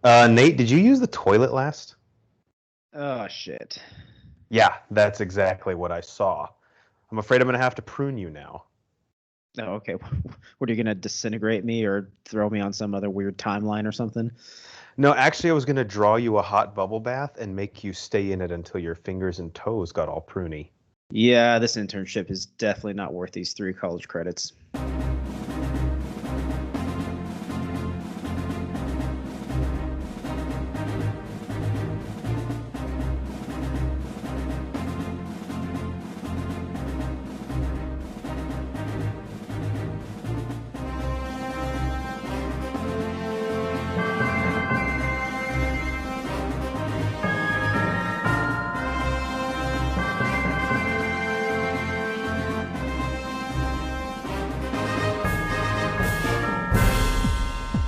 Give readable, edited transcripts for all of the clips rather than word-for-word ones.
Nate, did you use the toilet last? Oh shit. Yeah, that's exactly what I saw. I'm afraid I'm gonna have to prune you now. Oh, okay. What are you gonna disintegrate me or throw me on some other weird timeline or something? No, actually, I was gonna draw you a hot bubble bath and make you stay in it until your fingers and toes got all pruny. Yeah, this internship is definitely not worth these 3 college credits.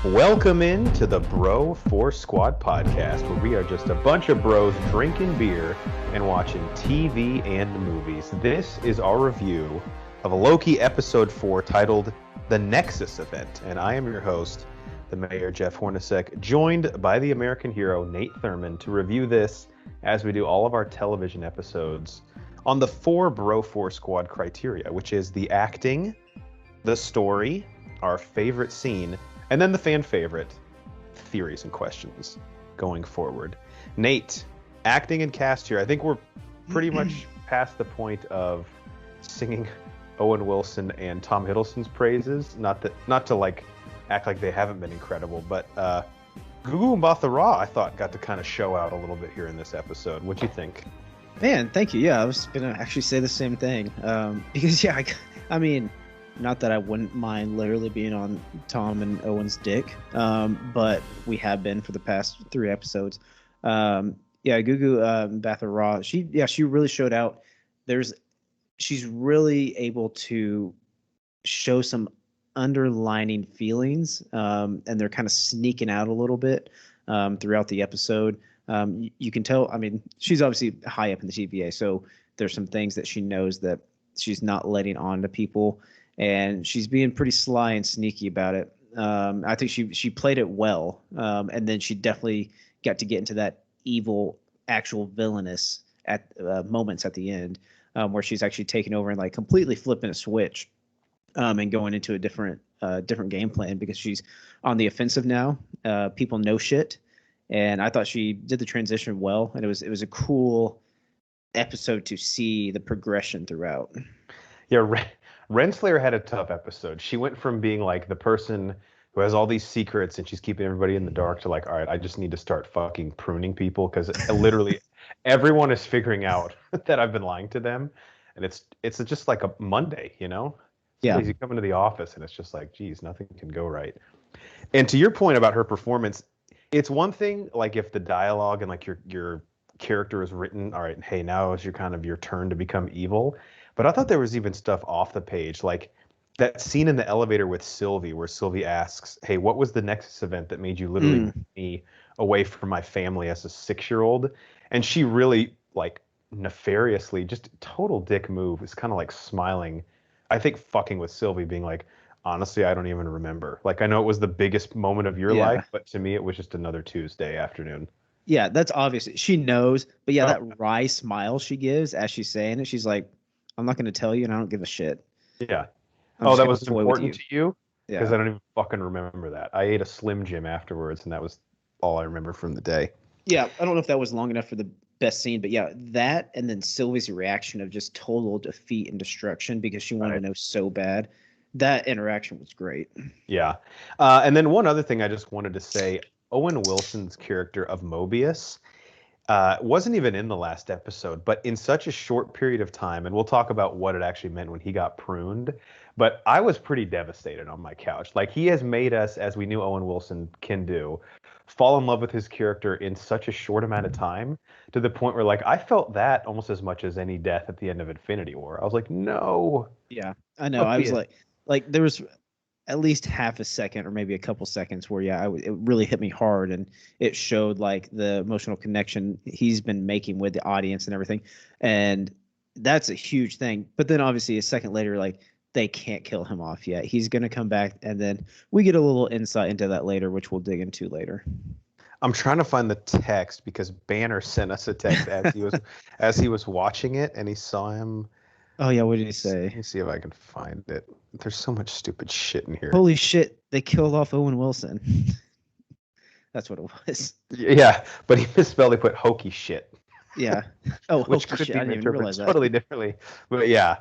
Welcome in to the Bro Force Squad podcast, where we are just a bunch of bros drinking beer and watching TV and movies. This is our review of Loki episode 4 titled The Nexus Event, and I am your host, the Mayor Jeff Hornacek, joined by the American hero Nate Thurman to review this as we do all of our television episodes on the 4 Bro Force Squad criteria, which is the acting, the story, our favorite scene, and then the fan favorite, theories and questions going forward. Nate, acting and cast here. I think we're pretty much past the point of singing Owen Wilson and Tom Hiddleston's praises. Not to like act like they haven't been incredible, but Gugu Mbatha-Raw, I thought, got to kind of show out a little bit here in this episode. What'd you think? Man, thank you. Yeah, I was gonna actually say the same thing. Because yeah, I mean, not that I wouldn't mind literally being on Tom and Owen's dick, but we have been for the past 3 episodes. Yeah, Gugu Mbatha-Raw, she really showed out. She's really able to show some underlining feelings, and they're kind of sneaking out a little bit throughout the episode. You can tell. I mean, she's obviously high up in the TVA, so there's some things that she knows that she's not letting on to people. And she's being pretty sly and sneaky about it. I think she played it well, and then she definitely got to get into that evil, actual villainous at moments at the end, where she's actually taking over and like completely flipping a switch, and going into a different game plan because she's on the offensive now. People know shit, and I thought she did the transition well, and it was a cool episode to see the progression throughout. Yeah, Renslayer had a tough episode. She went from being like the person who has all these secrets and she's keeping everybody in the dark to like, all right, I just need to start fucking pruning people because literally everyone is figuring out that I've been lying to them, and it's just like a Monday, you know? Some Yeah. days you come into the office and it's just like, geez, nothing can go right. And to your point about her performance, it's one thing like if the dialogue and like your character is written, all right, hey, now is your turn to become evil. But I thought there was even stuff off the page, like that scene in the elevator with Sylvie, where Sylvie asks, "Hey, what was the Nexus event that made you literally take me away from my family as a 6-year-old?" And she really, like, nefariously, just total dick move, is kind of like smiling. I think fucking with Sylvie, being like, "Honestly, I don't even remember. Like, I know it was the biggest moment of your Yeah. life, but to me, it was just another Tuesday afternoon." Yeah, that's obvious. She knows, but yeah, Oh, that wry smile she gives as she's saying it, she's like, "I'm not going to tell you, and I don't give a shit. yeah. I'm Oh, just that going was to toy with important you." to you? Because Yeah, I don't even fucking remember that. I ate a Slim Jim afterwards, and that was all I remember from the day. yeah. I don't know if that was long enough for the best scene, but yeah, that and then Sylvie's reaction of just total defeat and destruction because she wanted Right. to know so bad. That interaction was great. Yeah. And then one other thing I just wanted to say, Owen Wilson's character of Mobius wasn't even in the last episode, but in such a short period of time, and we'll talk about what it actually meant when he got pruned, but I was pretty devastated on my couch. Like, he has made us, as we knew Owen Wilson can do, fall in love with his character in such a short amount of time, to the point where, like, I felt that almost as much as any death at the end of Infinity War. I was like, no, Yeah, I know. I was Mobius. like there was at least half a second or maybe a couple seconds where yeah, it really hit me hard and it showed like the emotional connection he's been making with the audience and everything, and that's a huge thing. But then obviously a second later, like they can't kill him off yet. He's gonna come back, and then we get a little insight into that later, which we'll dig into later. I'm trying to find the text because Banner sent us a text as he was watching it, and he saw him. Oh yeah, what did he Let say? me see if I can find it. There's so much stupid shit in here. Holy shit, they killed off Owen Wilson. That's what it was. Yeah, but he misspelled. He put hokey shit. Yeah. Oh, Which hokey could shit. be I didn't even interpreted realize that. totally differently. But yeah,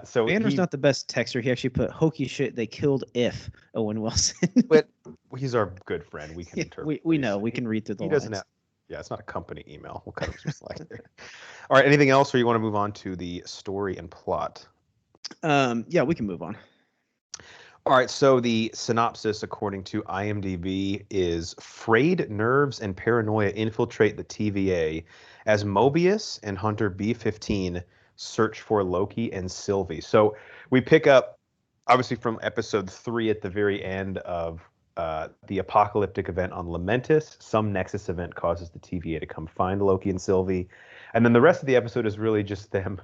so Banner's not the best texter. He actually put hokey shit. They killed if Owen Wilson. but he's our good friend. We can Yeah, interpret. we know. We can read through the He lines. doesn't have. Yeah, it's not a company email. We'll cut him some slack there. All right. Anything else, or you want to move on to the story and plot? Yeah, we can move on. All right, so the synopsis, according to IMDb, is frayed nerves and paranoia infiltrate the TVA as Mobius and Hunter B-15 search for Loki and Sylvie. So we pick up, obviously, from episode 3 at the very end of the apocalyptic event on Lamentis. Some Nexus event causes the TVA to come find Loki and Sylvie. And then the rest of the episode is really just them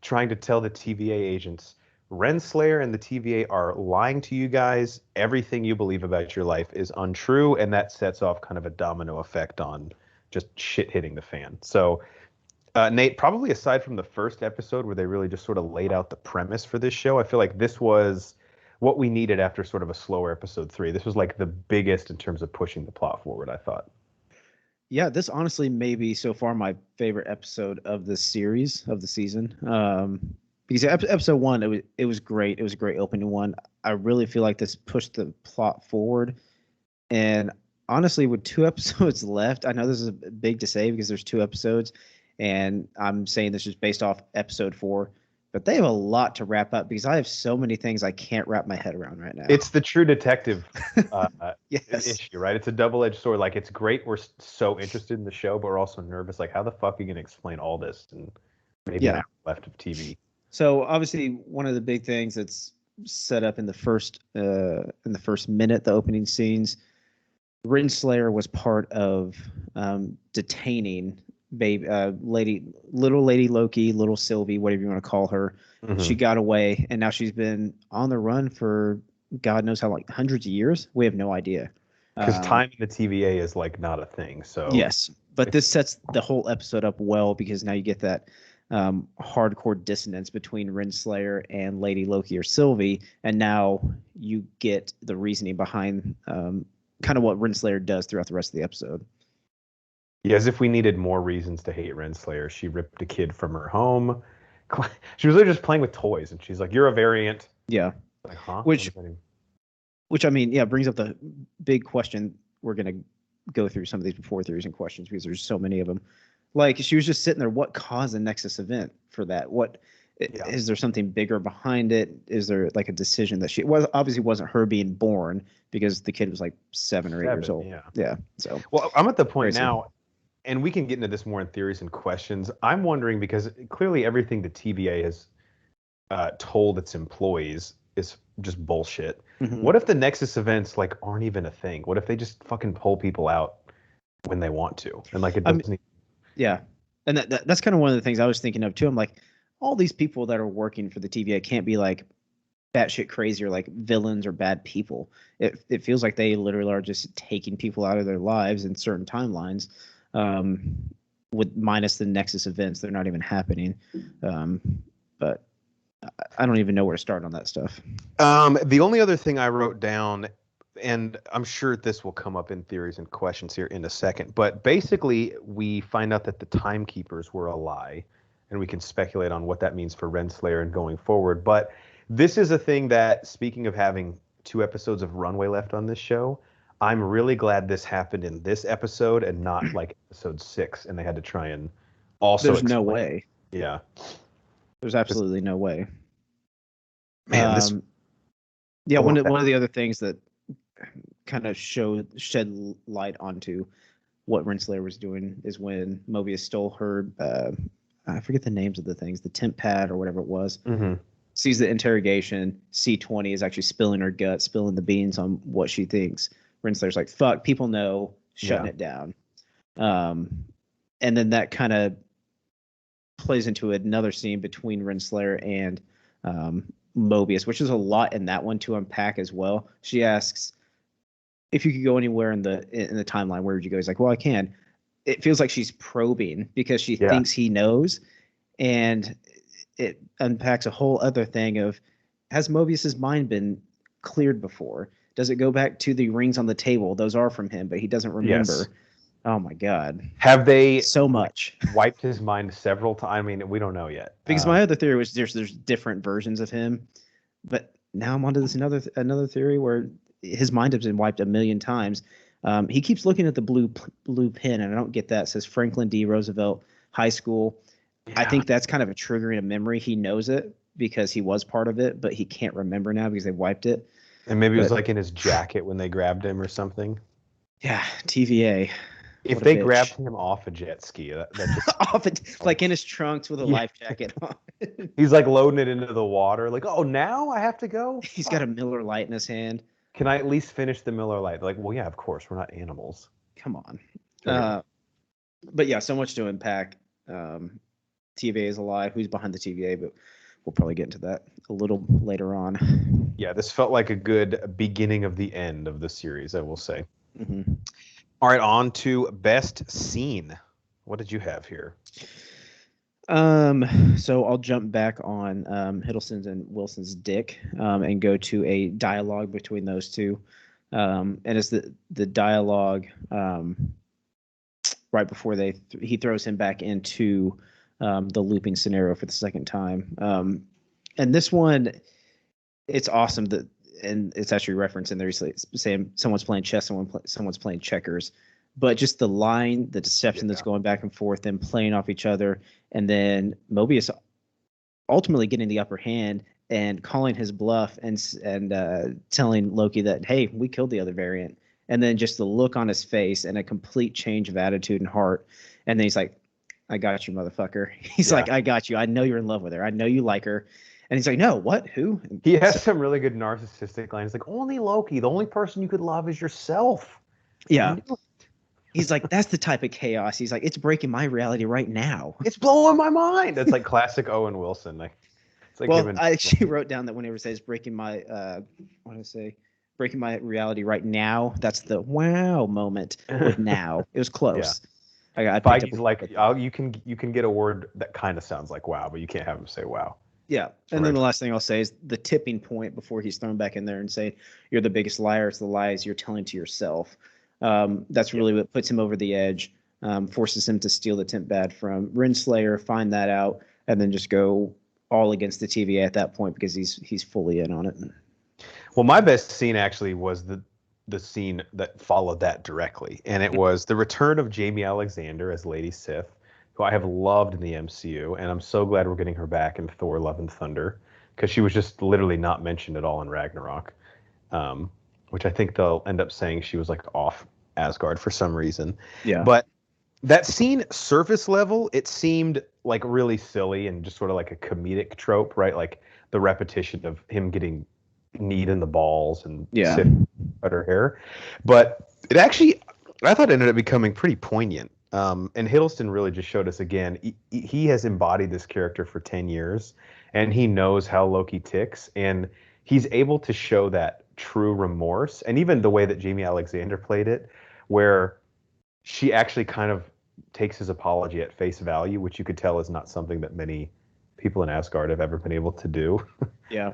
trying to tell the TVA agents, Renslayer and the TVA are lying to you guys. Everything you believe about your life is untrue, and that sets off kind of a domino effect on just shit hitting the fan. So, Nate, probably aside from the first episode where they really just sort of laid out the premise for this show, I feel like this was what we needed after sort of a slower episode 3. This was like the biggest in terms of pushing the plot forward, I thought. Yeah, this honestly may be so far my favorite episode of the series, of the season. Because episode 1, it was great. It was a great opening one. I really feel like this pushed the plot forward. And honestly, with 2 episodes left, I know this is big to say because there's 2 episodes, and I'm saying this is based off episode 4, but they have a lot to wrap up because I have so many things I can't wrap my head around right now. It's the True Detective yes. issue, right? It's a double-edged sword. Like, it's great we're so interested in the show, but we're also nervous. Like, how the fuck are you going to explain all this in maybe an hour left of TV? So obviously, one of the big things that's set up in the first minute, the opening scenes, Renslayer was part of detaining little lady Loki, little Sylvie, whatever you want to call her. Mm-hmm. She got away, and now she's been on the run for God knows how, like hundreds of years. We have no idea. Because time in the TVA is like not a thing. So yes, but this sets the whole episode up well because now you get that hardcore dissonance between Renslayer and Lady Loki or Sylvie, and now you get the reasoning behind kind of what Renslayer does throughout the rest of the episode. Yeah, as if we needed more reasons to hate Renslayer. She ripped a kid from her home. She was literally just playing with toys, and she's like, "You're a variant." Yeah. Like, huh? Which I mean, yeah, brings up the big question. We're gonna go through some of these before theories and questions because there's so many of them. Like, she was just sitting there. What caused a Nexus event for that? Is there something bigger behind it? Is there like a decision that obviously wasn't her being born because the kid was like 7 or 8 years old. Yeah. So, well, I'm at the point now, and we can get into this more in theories and questions. I'm wondering because clearly everything the TVA has told its employees is just bullshit. Mm-hmm. What if the Nexus events like aren't even a thing? What if they just fucking pull people out when they want to, and like it doesn't? Yeah, and that's kind of one of the things I was thinking of too. I'm like, all these people that are working for the TVA can't be like batshit crazy or like villains or bad people. It feels like they literally are just taking people out of their lives in certain timelines, with minus the Nexus events. They're not even happening. But I don't even know where to start on that stuff. The only other thing I wrote down, and I'm sure this will come up in theories and questions here in a second, but basically we find out that the Timekeepers were a lie, and we can speculate on what that means for Renslayer and going forward. But this is a thing that, speaking of having 2 episodes of runway left on this show, I'm really glad this happened in this episode and not like episode 6, and they had to try and also There's no way. Yeah. There's absolutely no way. Man, one of the other things that kind of shed light onto what Renslayer was doing is when Mobius stole her, I forget the names of the things, the temp pad or whatever it was. Mm-hmm. Sees the interrogation. C20 is actually spilling her guts, spilling the beans on what she thinks. Renslayer's like, fuck, people know, shutting it down. And then that kind of plays into another scene between Renslayer and Mobius, which is a lot in that one to unpack as well. She asks, if you could go anywhere in the timeline, where would you go? He's like, well, I can. It feels like she's probing because she thinks he knows, and it unpacks a whole other thing of, has Mobius's mind been cleared before? Does it go back to the rings on the table? Those are from him, but he doesn't remember. Yes. Oh my God. Have they so much wiped his mind several times? I mean, we don't know yet. Because my other theory was there's different versions of him, but now I'm onto this another theory where his mind has been wiped a million times. He keeps looking at the blue pen, and I don't get that. It says Franklin D. Roosevelt High School. Yeah. I think that's kind of a triggering a memory. He knows it because he was part of it, but he can't remember now because they wiped it. And maybe it was like in his jacket when they grabbed him or something. Yeah, TVA. If they grabbed him off a jet ski, that just off it, like in his trunks with a life jacket on. He's like loading it into the water. Like, oh, now I have to go? He's got a Miller Lite in his hand. Can I at least finish the Miller Lite? Like, well, yeah, of course. We're not animals. Come on. But yeah, so much to unpack. TVA is alive. Who's behind the TVA? But we'll probably get into that a little later on. Yeah, this felt like a good beginning of the end of the series, I will say. Mm-hmm. All right, on to best scene. What did you have here? So I'll jump back on Hiddleston's and Wilson's dick and go to a dialogue between those two. And it's the dialogue right before he throws him back into the looping scenario for the second time. And this one, it's awesome and it's actually referenced in there. He's saying someone's playing chess, someone's playing checkers. But just the line, the deception that's going back and forth, and playing off each other, and then Mobius ultimately getting the upper hand and calling his bluff and telling Loki that, hey, we killed the other variant. And then just the look on his face and a complete change of attitude and heart. And then he's like, I got you, motherfucker. He's like, I got you. I know you're in love with her. I know you like her. And he's like, no, what? Who? He has some really good narcissistic lines. Like, only Loki. The only person you could love is yourself. Yeah. He's like, that's the type of chaos. He's like, it's breaking my reality right now. It's blowing my mind. That's like classic Owen Wilson. Like, it's like I actually wrote down that whenever it says breaking my, breaking my reality right now. That's the wow moment with now. It was close. Yeah. Feige's like, you can get a word that kind of sounds like wow, but you can't have him say wow. Yeah. And then the last thing I'll say is the tipping point before he's thrown back in there and saying, you're the biggest liar. It's the lies you're telling to yourself. That's really what puts him over the edge, forces him to steal the temp bad from Renslayer, find that out, and then just go all against the TVA at that point because he's fully in on it. Well, my best scene actually was the scene that followed that directly, and it was the return of Jamie Alexander as Lady Sif, who I have loved in the MCU, and I'm so glad we're getting her back in Thor: Love and Thunder because she was just literally not mentioned at all in Ragnarok. Which I think they'll end up saying she was like off Asgard for some reason. Yeah. But that scene, surface level, it seemed like really silly and just sort of like a comedic trope, right? Like the repetition of him getting kneed in the balls and cut her hair. But it actually, I thought it ended up becoming pretty poignant. And Hiddleston really just showed us again, he has embodied this character for 10 years and he knows how Loki ticks. And he's able to show that true remorse, and even the way that Jamie Alexander played it, where she actually kind of takes his apology at face value, which you could tell is not something that many people in Asgard have ever been able to do. Yeah.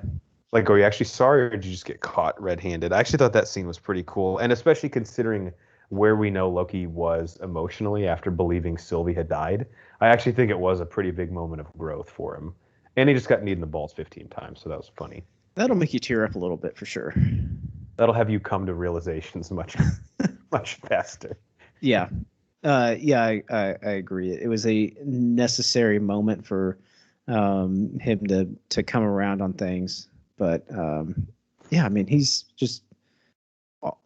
Like, are you actually sorry, or did you just get caught red-handed? I actually thought that scene was pretty cool, and especially considering where we know Loki was emotionally after believing Sylvie had died. I actually think it was a pretty big moment of growth for him. And he just got kneed in the balls 15 times, so that was funny. That'll make you tear up a little bit for sure. That'll have you come to realizations much faster. Yeah. I agree. It was a necessary moment for him to come around on things. But I mean, he's just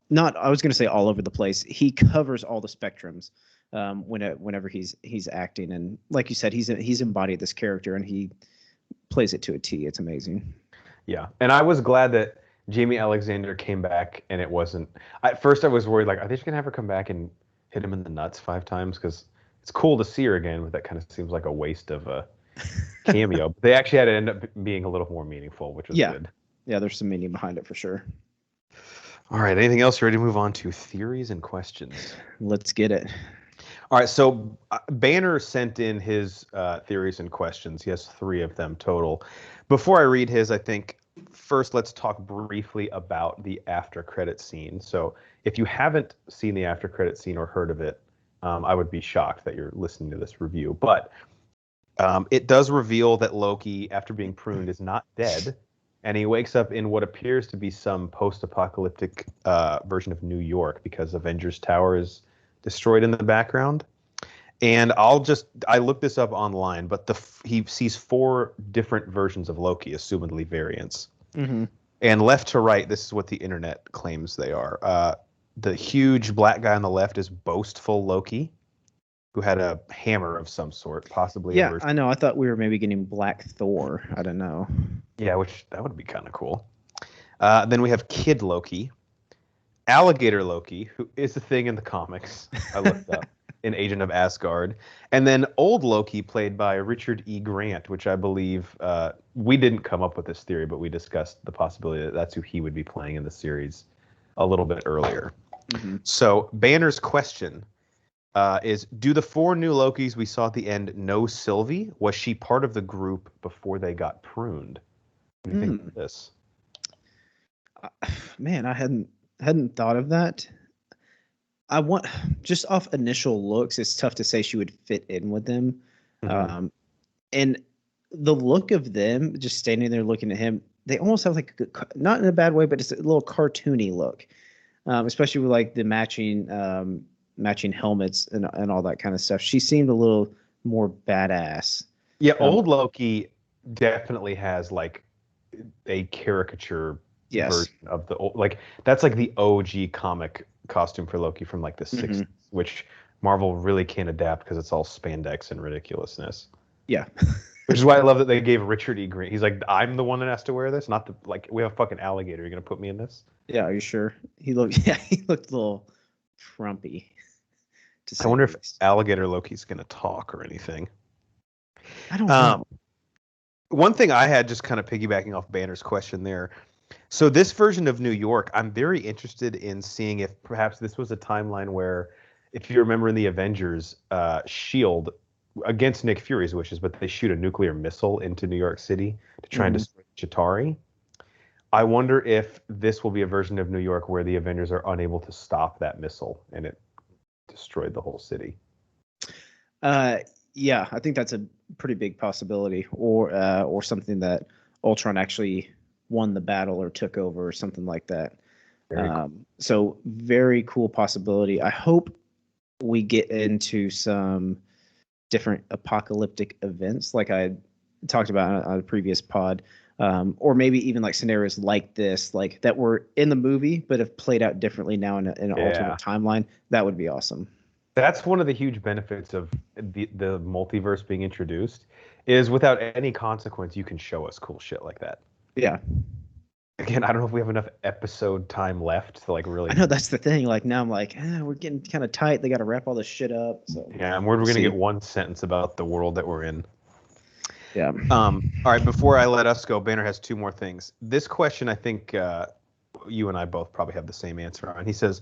not, I was going to say all over the place. He covers all the spectrums whenever he's acting. And like you said, he's embodied this character and he plays it to a T. It's amazing. Yeah, and I was glad that Jamie Alexander came back, and it wasn't. At first, I was worried, like, are they just gonna have her come back and hit him in the nuts 5 times? Because it's cool to see her again, but that kind of seems like a waste of a cameo. But they actually had to end up being a little more meaningful, which was good. Yeah, there's some meaning behind it for sure. All right. Anything else? You ready to move on to theories and questions? Let's get it. All right. So Banner sent in his theories and questions. He has 3 of them total. Before I read his, I think first let's talk briefly about the after credit scene. So if you haven't seen the after credit scene or heard of it, I would be shocked that you're listening to this review. But it does reveal that Loki, after being pruned, is not dead. And he wakes up in what appears to be some post-apocalyptic version of New York because Avengers Tower is destroyed in the background. And I looked this up online, but he sees 4 different versions of Loki, assumedly variants. Mm-hmm. And left to right, this is what the internet claims they are. The huge black guy on the left is boastful Loki, who had a hammer of some sort, possibly. Yeah, I know. I thought we were maybe getting Black Thor. I don't know. Yeah, which that would be kind of cool. Then we have Kid Loki, Alligator Loki, who is a thing in the comics. I looked up, an agent of Asgard. And then Old Loki, played by Richard E. Grant, which I believe we didn't come up with this theory, but we discussed the possibility that that's who he would be playing in the series a little bit earlier. Mm-hmm. So Banner's question is, do the 4 new Lokis we saw at the end know Sylvie? Was she part of the group before they got pruned? What do you think of this? Man, I hadn't thought of that. Just off initial looks, it's tough to say she would fit in with them. Mm-hmm. And the look of them just standing there looking at him, they almost have like not in a bad way, but just a little cartoony look, especially with like the matching helmets and all that kind of stuff. She seemed a little more badass. Yeah, old Loki definitely has like a caricature version of the old, like that's like the OG comic costume for Loki from like the 60s, which Marvel really can't adapt because it's all spandex and ridiculousness. Yeah. Which is why I love that they gave Richard E. Grant. He's like, I'm the one that has to wear this, not the like we have a fucking alligator. You're gonna put me in this? Yeah, are you sure? He looked a little frumpy. I wonder if Alligator Loki's gonna talk or anything. I don't know. One thing I had, just kind of piggybacking off Banner's question there. So this version of New York, I'm very interested in seeing if perhaps this was a timeline where, if you remember in the Avengers, S.H.I.E.L.D., against Nick Fury's wishes, but they shoot a nuclear missile into New York City to try and destroy Chitauri. I wonder if this will be a version of New York where the Avengers are unable to stop that missile and it destroyed the whole city. Yeah, I think that's a pretty big possibility, or something that Ultron actually won the battle or took over or something like that. Cool. So very cool possibility. I hope we get into some different apocalyptic events like I talked about on a previous pod, or maybe even like scenarios like this, like that were in the movie but have played out differently now in an alternate timeline. That would be awesome. That's one of the huge benefits of the multiverse being introduced, is without any consequence, you can show us cool shit like that. Yeah. Again, I don't know if we have enough episode time left to like really. I know that's the thing. Like now I'm like, we're getting kind of tight. They got to wrap all this shit up. So yeah, and we're going to get one sentence about the world that we're in. Yeah. All right, before I let us go, Banner has 2 more things. This question, I think you and I both probably have the same answer on. He says,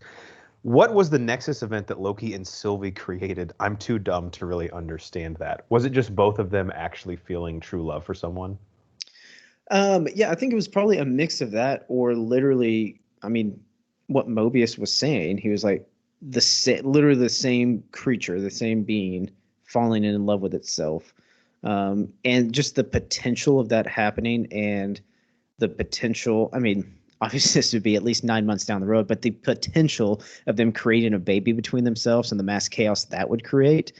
what was the Nexus event that Loki and Sylvie created? I'm too dumb to really understand that. Was it just both of them actually feeling true love for someone? Yeah, I think it was probably a mix of that, or literally, I mean, what Mobius was saying. He was like literally the same creature, the same being falling in love with itself. And just the potential of that happening, and the potential, I mean, obviously this would be at least 9 months down the road, but the potential of them creating a baby between themselves and the mass chaos that would create,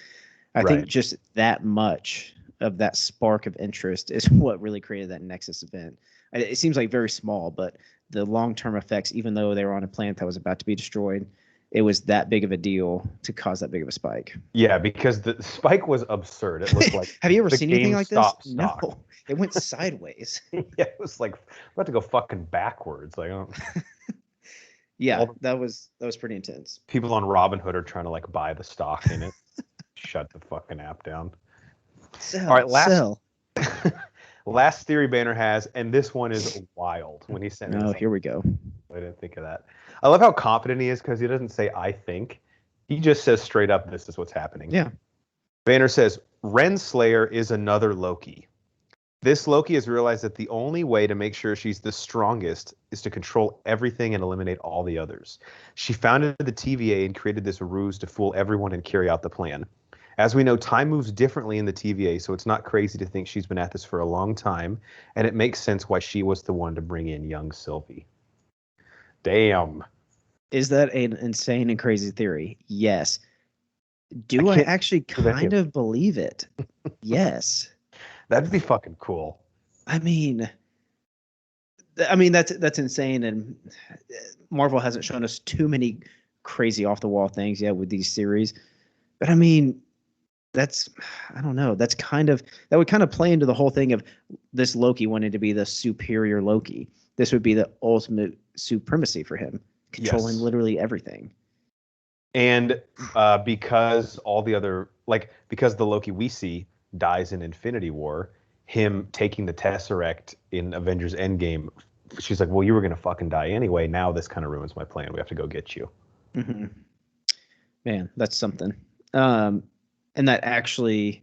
I think just that much of that spark of interest is what really created that Nexus event. It seems like very small, but the long-term effects, even though they were on a planet that was about to be destroyed, it was that big of a deal to cause that big of a spike. Yeah, because the spike was absurd. It looked like have you ever seen anything like this? No, it went sideways. Yeah, it was like about to go fucking backwards. Like, yeah, that was pretty intense. People on Robinhood are trying to like buy the stock in it. Shut the fucking app down. Sell, all right, last theory Banner has, and this one is wild. When he sent here we go. I didn't think of that. I love how confident he is because he doesn't say "I think." He just says straight up, "This is what's happening." Yeah. Banner says Renslayer is another Loki. This Loki has realized that the only way to make sure she's the strongest is to control everything and eliminate all the others. She founded the TVA and created this ruse to fool everyone and carry out the plan. As we know, time moves differently in the TVA, so it's not crazy to think she's been at this for a long time, and it makes sense why she was the one to bring in young Sylvie. Damn. Is that an insane and crazy theory? Yes. Do I actually kind of believe it? Yes. That'd be fucking cool. I mean that's insane, and Marvel hasn't shown us too many crazy off the wall things yet with these series. But I mean, I don't know. That would kind of play into the whole thing of this Loki wanting to be the superior Loki. This would be the ultimate supremacy for him, controlling literally everything. And because all the other, because the Loki we see dies in Infinity War, him taking the Tesseract in Avengers Endgame, she's like, well, you were going to fucking die anyway. Now this kind of ruins my plan. We have to go get you. Mm-hmm. Man, that's something. And that actually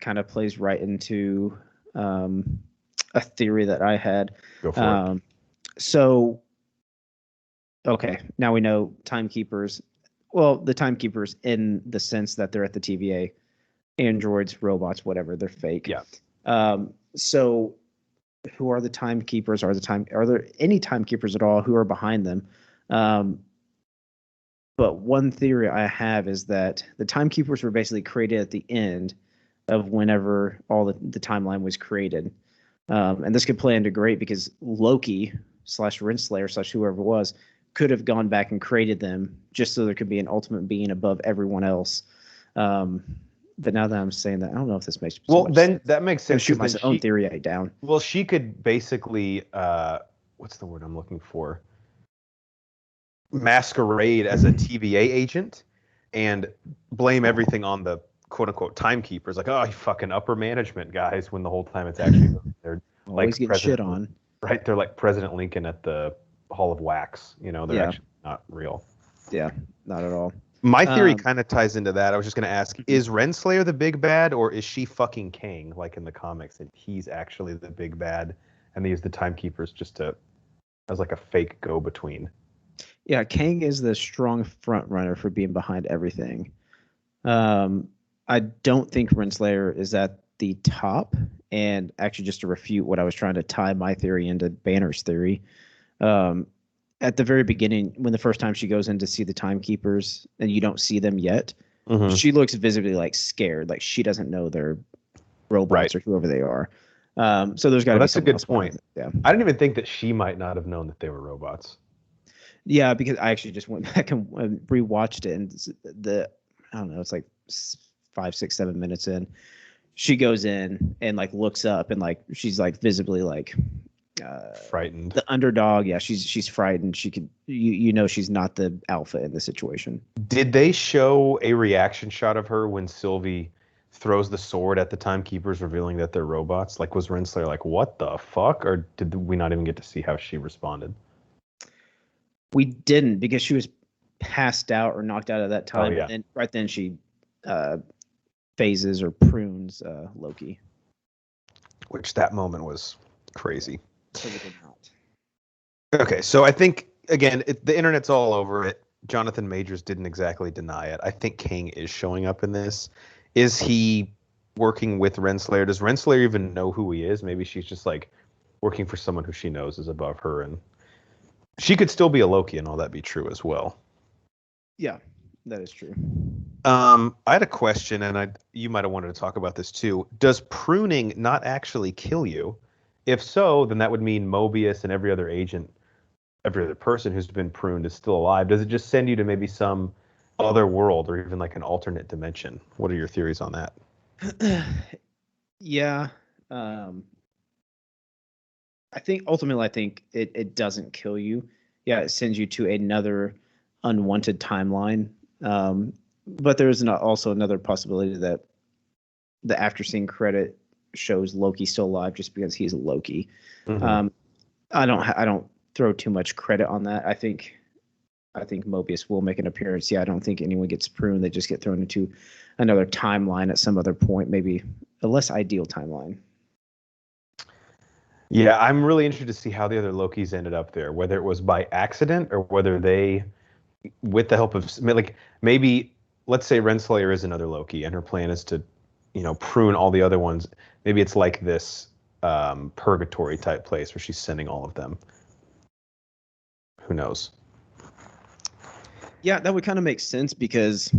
kind of plays right into a theory that I had. Go for it. So, okay, now we know Timekeepers. Well, the Timekeepers in the sense that they're at the TVA, androids, robots, whatever, they're fake. Yeah. So, who are the Timekeepers? Are there any Timekeepers at all? Who are behind them? But one theory I have is that the Timekeepers were basically created at the end of whenever all the timeline was created. And this could play into great because Loki / Renslayer / whoever it was could have gone back and created them just so there could be an ultimate being above everyone else. But now that I'm saying that, I don't know if this makes sense. Well, then that makes sense. Shoot my own theory down. Well, she could basically, what's the word I'm looking for? Masquerade as a TVA agent and blame everything on the quote unquote timekeepers. Like, oh, you fucking upper management guys, when the whole time it's actually they're always getting shit on. Right? They're like President Lincoln at the Hall of Wax. You know, they're actually not real. Yeah, not at all. My theory kind of ties into that. I was just going to ask, is Renslayer the big bad, or is she fucking Kang, like in the comics, and he's actually the big bad, and they use the Timekeepers just as like a fake go-between? Yeah, Kang is the strong front runner for being behind everything. I don't think Renslayer is at the top, and actually just to refute what I was trying to tie my theory into Banner's theory, at the very beginning, when the first time she goes in to see the Timekeepers and you don't see them yet, she looks visibly like scared, like she doesn't know they're robots or whoever they are. So there's got to be that's a good point. Yeah, I didn't even think that she might not have known that they were robots. Yeah, because I actually just went back and rewatched it, and I don't know, it's like 5, 6, 7 minutes in, she goes in and like looks up and like she's like visibly like frightened. The underdog, yeah, she's frightened. She could, you know, she's not the alpha in the situation. Did they show a reaction shot of her when Sylvie throws the sword at the Timekeepers, revealing that they're robots? Like, was Renslayer like, "What the fuck?" Or did we not even get to see how she responded? We didn't, because she was passed out or knocked out at that time. Oh, yeah. And right then she phases or prunes Loki. Which that moment was crazy. So we did not. Okay, so I think, again, the internet's all over it. Jonathan Majors didn't exactly deny it. I think Kang is showing up in this. Is he working with Renslayer? Does Renslayer even know who he is? Maybe she's just like working for someone who she knows is above her, and she could still be a Loki and all that be true as well. Yeah, that is true. I had a question, and you might have wanted to talk about this too. Does pruning not actually kill you? If so, then that would mean Mobius and every other agent, every other person who's been pruned is still alive. Does it just send you to maybe some other world or even like an alternate dimension? What are your theories on that? Yeah. I think it doesn't kill you. Yeah, it sends you to another unwanted timeline. But there is also another possibility that the after scene credit shows Loki still alive just because he's Loki. Mm-hmm. I don't throw too much credit on that. I think Mobius will make an appearance. Yeah, I don't think anyone gets pruned. They just get thrown into another timeline at some other point, maybe a less ideal timeline. Yeah, I'm really interested to see how the other Lokis ended up there, whether it was by accident or whether they, with the help of, like, maybe, let's say Renslayer is another Loki and her plan is to, prune all the other ones. Maybe it's like this purgatory type place where she's sending all of them. Who knows? Yeah, that would kind of make sense because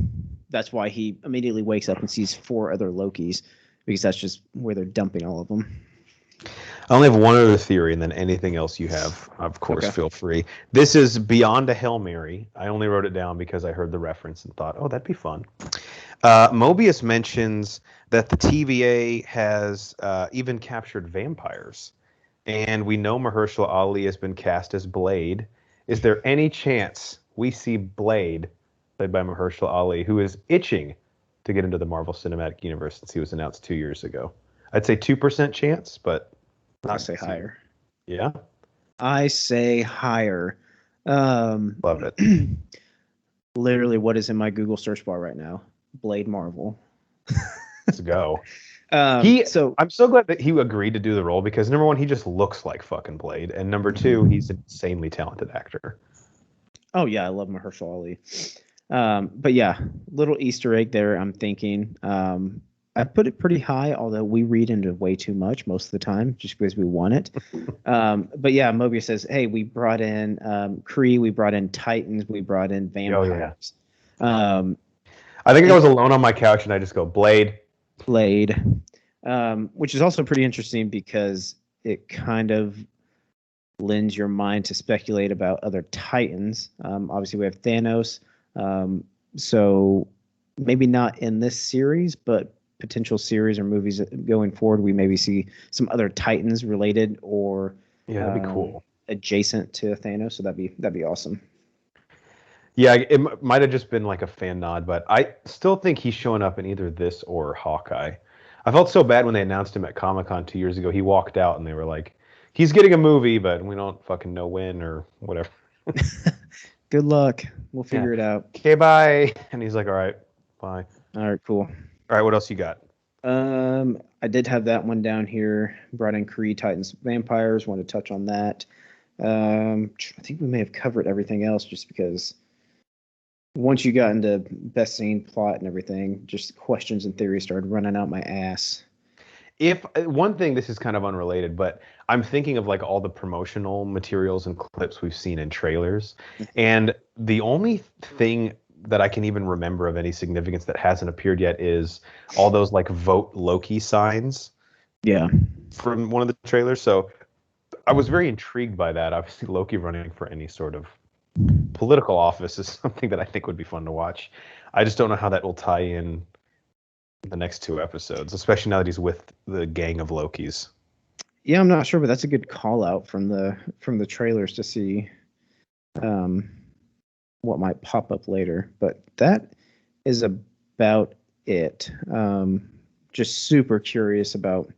that's why he immediately wakes up and sees 4 other Lokis, because that's just where they're dumping all of them. I only have one other theory, and then anything else you have, of course, feel free. This is beyond a Hail Mary. I only wrote it down because I heard the reference and thought, oh, that'd be fun. Mobius mentions that the TVA has even captured vampires. And we know Mahershala Ali has been cast as Blade. Is there any chance we see Blade, played by Mahershala Ali, who is itching to get into the Marvel Cinematic Universe since he was announced 2 years ago? I'd say 2% chance, but... I say higher. Yeah? I say higher. Love it. Literally, what is in my Google search bar right now? Blade Marvel. Let's go. I'm so glad that he agreed to do the role because, number one, he just looks like fucking Blade. And number two, he's an insanely talented actor. Oh, yeah. I love Mahershala Ali. But yeah, little Easter egg there, I'm thinking. I put it pretty high, although we read into way too much most of the time just because we want it. But yeah, Mobius says, hey, we brought in Kree, we brought in Titans, we brought in vampires. Oh, yeah. I think I was alone on my couch and I just go, Blade. Which is also pretty interesting because it kind of lends your mind to speculate about other Titans. Obviously, we have Thanos. So maybe not in this series, but potential series or movies going forward, we maybe see some other Titans related or that'd be cool, adjacent to Thanos. So that'd be awesome. Yeah, it might have just been like a fan nod, but I still think he's showing up in either this or Hawkeye. I felt so bad when they announced him at Comic-Con 2 years ago. He walked out and they were like, he's getting a movie, but we don't fucking know when or whatever. Good luck. We'll figure it out. Okay, bye. And he's like, all right, bye. All right, cool. All right, what else you got? I did have that one down here. Brought in Kree, Titans, Vampires. Want to touch on that. I think we may have covered everything else just because once you got into best scene, plot, and everything, just questions and theories started running out my ass. If one thing, this is kind of unrelated, but I'm thinking of like all the promotional materials and clips we've seen in trailers, and the only thing that I can even remember of any significance that hasn't appeared yet is all those like vote Loki signs. Yeah. From one of the trailers. So I was very intrigued by that. Obviously, Loki running for any sort of political office is something that I think would be fun to watch. I just don't know how that will tie in the next 2 episodes, especially now that he's with the gang of Lokis. Yeah, I'm not sure, but that's a good call out from the trailers to see what might pop up later. But that is about it. Just super curious about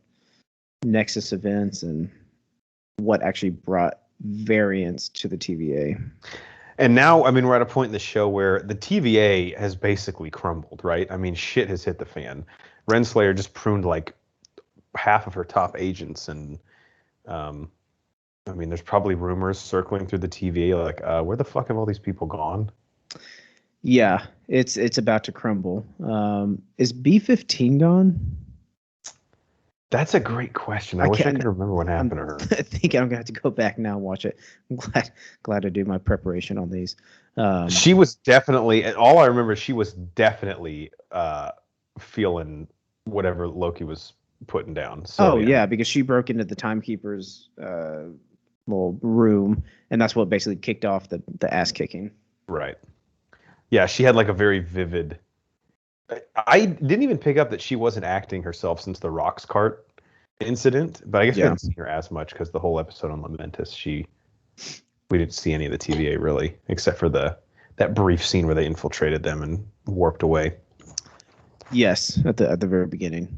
Nexus events and what actually brought variance to the TVA. And now, I mean, we're at a point in the show where the TVA has basically crumbled, right? I mean, shit has hit the fan. Renslayer just pruned like half of her top agents, and I mean, there's probably rumors circling through the TVA like, where the fuck have all these people gone? Yeah, it's about to crumble. Is B-15 gone? That's a great question. I wish I could remember what happened to her. I think I'm gonna have to go back now and watch it. I'm glad to do my preparation on these. She was definitely, and all I remember, she was definitely feeling whatever Loki was putting down. So, yeah, because she broke into the Timekeepers little room, and that's what basically kicked off the ass kicking. Right. Yeah, she had like a very vivid. I didn't even pick up that she wasn't acting herself since the Rocks Cart incident, but I guess we didn't see her as much because the whole episode on Lamentus, we didn't see any of the TVA really, except for that brief scene where they infiltrated them and warped away. Yes, at the very beginning.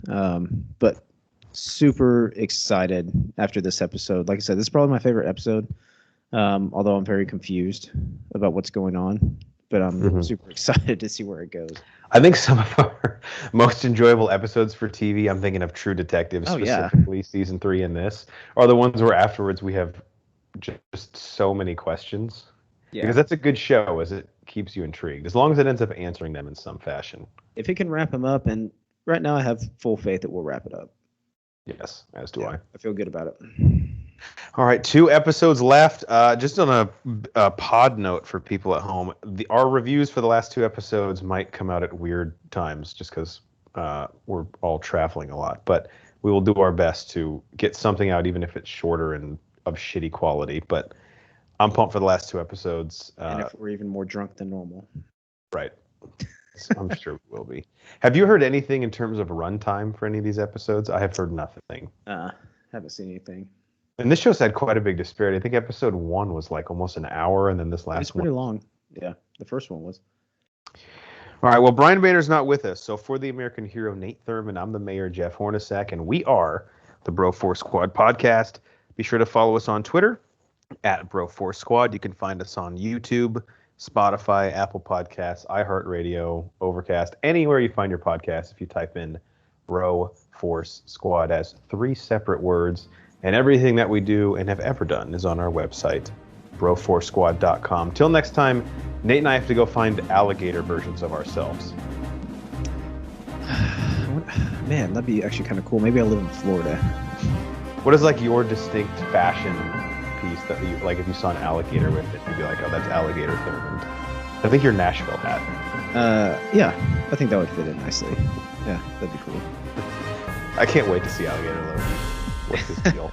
But super excited after this episode. Like I said, this is probably my favorite episode. Although I'm very confused about what's going on, but I'm super excited to see where it goes. I think some of our most enjoyable episodes for TV, I'm thinking of True Detective, specifically season 3 in this, are the ones where afterwards we have just so many questions. Yeah. Because that's a good show, as it keeps you intrigued, as long as it ends up answering them in some fashion. If it can wrap them up, and right now I have full faith it will wrap it up. Yes, as do I. I feel good about it. All right, 2 episodes left. Just on a pod note for people at home, our reviews for the last 2 episodes might come out at weird times just because we're all traveling a lot. But we will do our best to get something out, even if it's shorter and of shitty quality. But I'm pumped for the last 2 episodes. And if we're even more drunk than normal. Right. I'm sure we will be. Have you heard anything in terms of runtime for any of these episodes? I have heard nothing. Haven't seen anything. And this show's had quite a big disparity. I think episode 1 was like almost an hour, and then this last one. It's pretty long. Yeah, the first one was. All right, well, Brian Boehner's not with us. So for the American hero, Nate Thurman, I'm the mayor, Jeff Hornacek, and we are the Bro Force Squad podcast. Be sure to follow us on Twitter at Bro Force Squad. You can find us on YouTube, Spotify, Apple Podcasts, iHeartRadio, Overcast, anywhere you find your podcast. If you type in Bro Force Squad as 3 separate words. And everything that we do and have ever done is on our website, broforcesquad.com. Till next time, Nate and I have to go find alligator versions of ourselves. Man, that'd be actually kind of cool. Maybe I'll live in Florida. What is like your distinct fashion piece that you like? If you saw an alligator with it, you'd be like, "Oh, that's alligator Thurman." I think your Nashville hat. Yeah, I think that would fit in nicely. Yeah, that'd be cool. I can't wait to see alligator Loki. What's his deal?